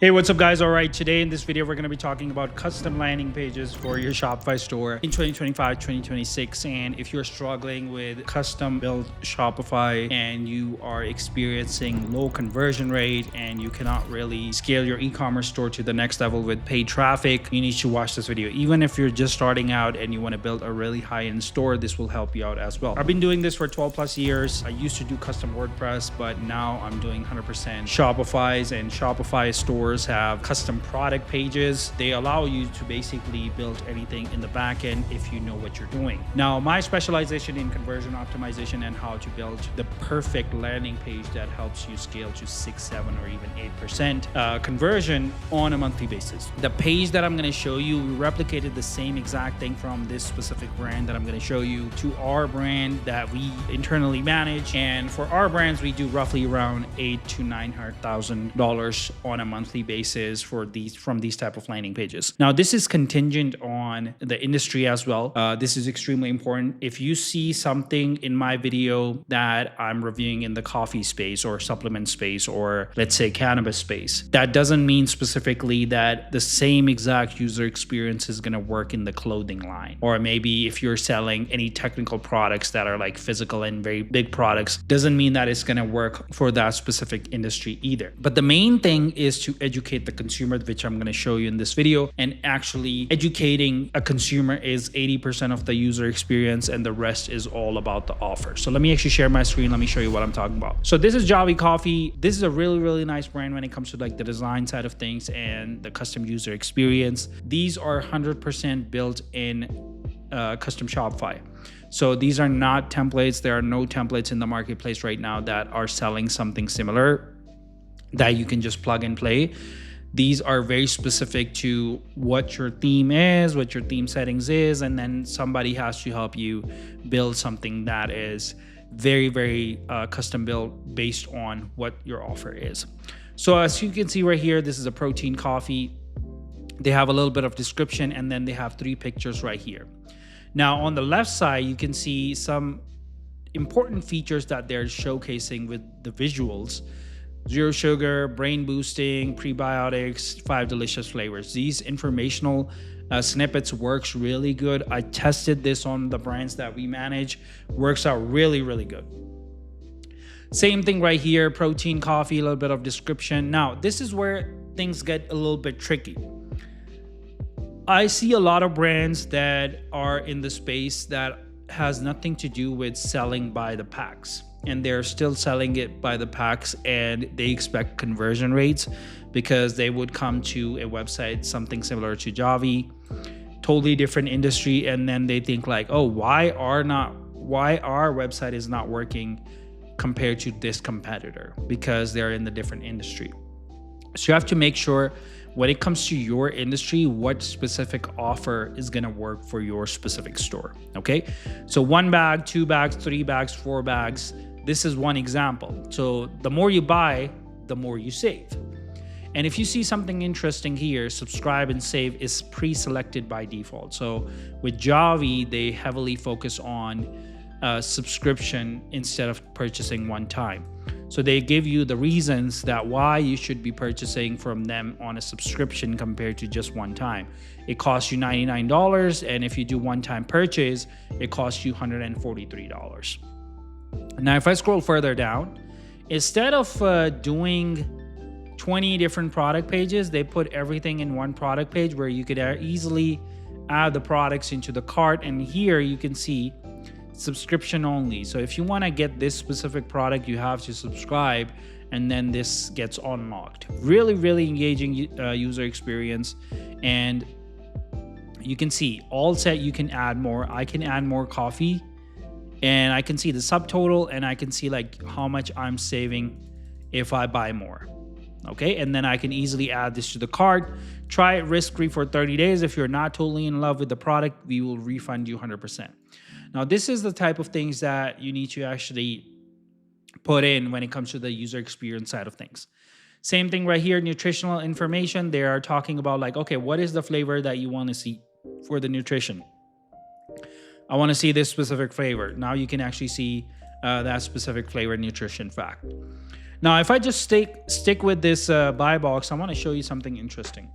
Hey, what's up guys? All right, today in this video, we're going to be talking about custom landing pages for your Shopify store in 2025, 2026. And if you're struggling with custom built Shopify and you are experiencing low conversion rate and you cannot really scale your e-commerce store to the next level with paid traffic, you need to watch this video. Even if you're just starting out and you want to build a really high-end store, this will help you out as well. I've been doing this for 12 plus years. I used to do custom WordPress, but now I'm doing 100% Shopify's, and Shopify stores have custom product pages. They allow you to basically build anything in the back end if you know what you're doing. Now, my specialization in conversion optimization and how to build the perfect landing page that helps you scale to 6, 7, or even 8% conversion on a monthly basis. The page that I'm going to show you, we replicated the same exact thing from this specific brand that I'm going to show you to our brand that we internally manage. And for our brands, we do roughly around $800,000 to $900,000 on a monthly basis for these type of landing pages. Now, this is contingent on the industry as well. This is extremely important. If you see something in my video that I'm reviewing in the coffee space or supplement space, or let's say cannabis space, that doesn't mean specifically that the same exact user experience is going to work in the clothing line. Or maybe if you're selling any technical products that are like physical and very big products, doesn't mean that it's going to work for that specific industry either. But the main thing is to educate the consumer, which I'm going to show you in this video. And actually educating a consumer is 80% of the user experience, and the rest is all about the offer. So let me actually share my screen. Let me show you what I'm talking about. So this is Javi Coffee. This is a really nice brand when it comes to like the design side of things and the custom user experience. These are 100% built in custom Shopify. So these are not templates. There are no templates in the marketplace right now that are selling something similar that you can just plug and play. These are very specific to what your theme is, what your theme settings is, and then somebody has to help you build something that is very custom built based on what your offer is. So as you can see right here, this is a protein coffee. They have a little bit of description, and then they have 3 pictures right here. Now on the left side, you can see some important features that they're showcasing with the visuals. 0 sugar, brain boosting, prebiotics, 5 delicious flavors. These informational snippets works really good. I tested this on the brands that we manage. Works out really good. Same thing right here, protein coffee, a little bit of description. Now, this is where things get a little bit tricky. I see a lot of brands that are in the space that has nothing to do with selling by the packs, and they're still selling it by the packs, and they expect conversion rates because they would come to a website, something similar to Javi, totally different industry, and then they think like, oh, why our website is not working compared to this competitor? Because they're in the different industry. So you have to make sure when it comes to your industry, what specific offer is going to work for your specific store. Okay, so 1 bag, 2 bags, 3 bags, 4 bags. This is one example. So the more you buy, the more you save. And if you see something interesting here, subscribe and save is pre-selected by default. So with Javi, they heavily focus on subscription instead of purchasing one time. So they give you the reasons that why you should be purchasing from them on a subscription compared to just one time. It costs you $99, and if you do one-time purchase, it costs you $143. Now, if I scroll further down, instead of doing 20 different product pages, they put everything in one product page where you could easily add the products into the cart. And here you can see subscription only. So if you want to get this specific product, you have to subscribe, and then this gets unlocked. Really engaging user experience. And you can see all set. You can add more. I can add more coffee, and I can see the subtotal, and I can see like how much I'm saving if I buy more. Okay, and then I can easily add this to the cart. Try it risk-free for 30 days. If you're not totally in love with the product, we will refund you 100%. Now, this is the type of things that you need to actually put in when it comes to the user experience side of things. Same thing right here, nutritional information. They are talking about like, okay, what is the flavor that you want to see for the nutrition? I want to see this specific flavor. Now you can actually see that specific flavor nutrition fact. Now, if I just stick with this buy box, I want to show you something interesting.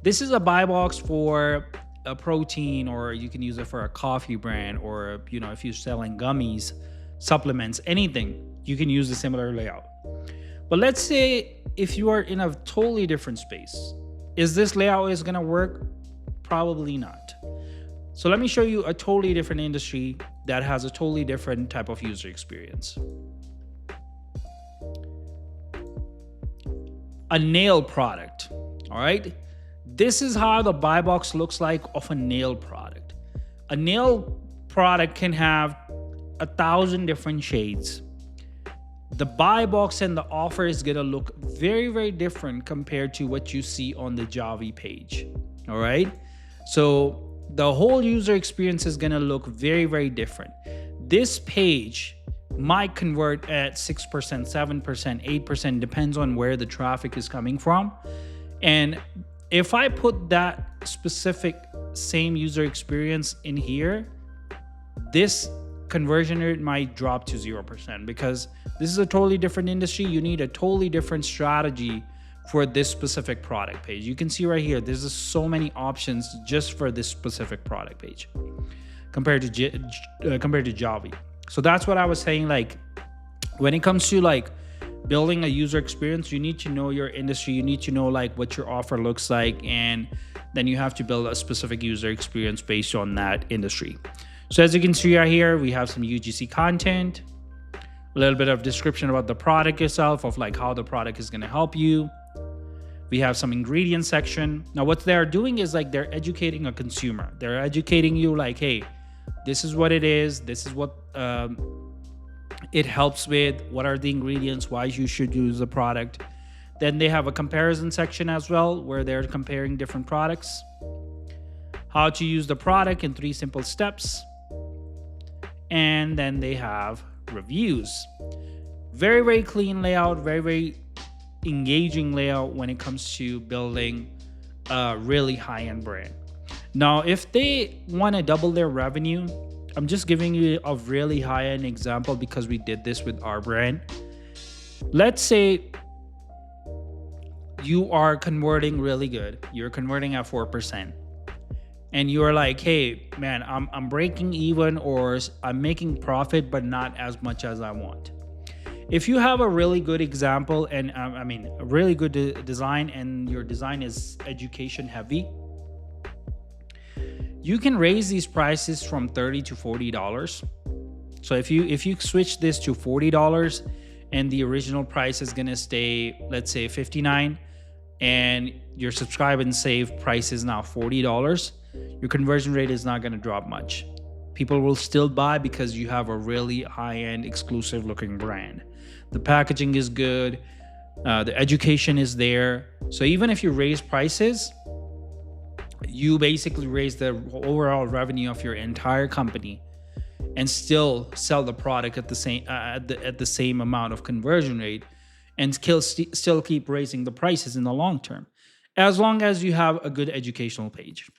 This is a buy box for a protein, or you can use it for a coffee brand, or if you're selling gummies, supplements, anything, you can use a similar layout. But let's say if you are in a totally different space, is this layout is gonna work? Probably not. So let me show you a totally different industry that has a totally different type of user experience. A nail product. All right. This is how the buy box looks like of a nail product. A nail product can have 1,000 different shades. The buy box and the offer is gonna look very, very different compared to what you see on the Javi page. All right. So the whole user experience is gonna look very, very different. This page might convert at 6%, 7%, 8%, depends on where the traffic is coming from. And if I put that specific same user experience in here, this conversion rate might drop to 0%, because this is a totally different industry. You need a totally different strategy for this specific product page. You can see right here, there's just so many options just for this specific product page compared to Javi. So that's what I was saying. Like, when it comes to like building a user experience, you need to know your industry. You need to know like what your offer looks like, and then you have to build a specific user experience based on that industry. So as you can see right here, we have some UGC content, a little bit of description about the product itself, of like how the product is going to help you. We have some ingredient section. Now what they're doing is like they're educating a consumer. They're educating you like, hey, this is what it is. This is what it helps with. What are the ingredients? Why you should use the product. Then they have a comparison section as well, where they're comparing different products. How to use the product in 3 simple steps. And then they have reviews. Very, very clean layout, very, very engaging layout when it comes to building a really high-end brand. Now, if they want to double their revenue, I'm just giving you a really high-end example because we did this with our brand. Let's say you are converting really good. You're converting at 4%. And you're like, hey, man, I'm breaking even, or I'm making profit, but not as much as I want. If you have a really good example and a really good design, and your design is education heavy, you can raise these prices from $30 to $40. So if you switch this to $40 and the original price is gonna stay, let's say $59, and your subscribe and save price is now $40, your conversion rate is not gonna drop much. People will still buy because you have a really high-end exclusive looking brand. The packaging is good, the education is there. So even if you raise prices, you basically raise the overall revenue of your entire company and still sell the product at the same amount of conversion rate, and still keep raising the prices in the long term, as long as you have a good educational page.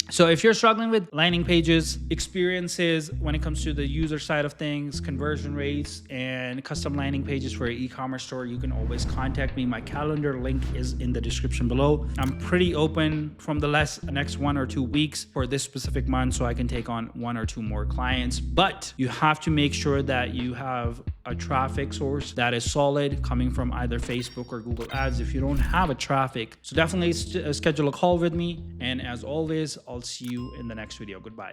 So if you're struggling with landing pages, experiences when it comes to the user side of things, conversion rates, and custom landing pages for your e-commerce store, you can always contact me. My calendar link is in the description below. I'm pretty open from the next 1 or 2 weeks for this specific month, so I can take on 1 or 2 more clients. But you have to make sure that you have a traffic source that is solid, coming from either Facebook or Google Ads if you don't have a traffic. So definitely schedule a call with me. And as always, I'll see you in the next video. Goodbye.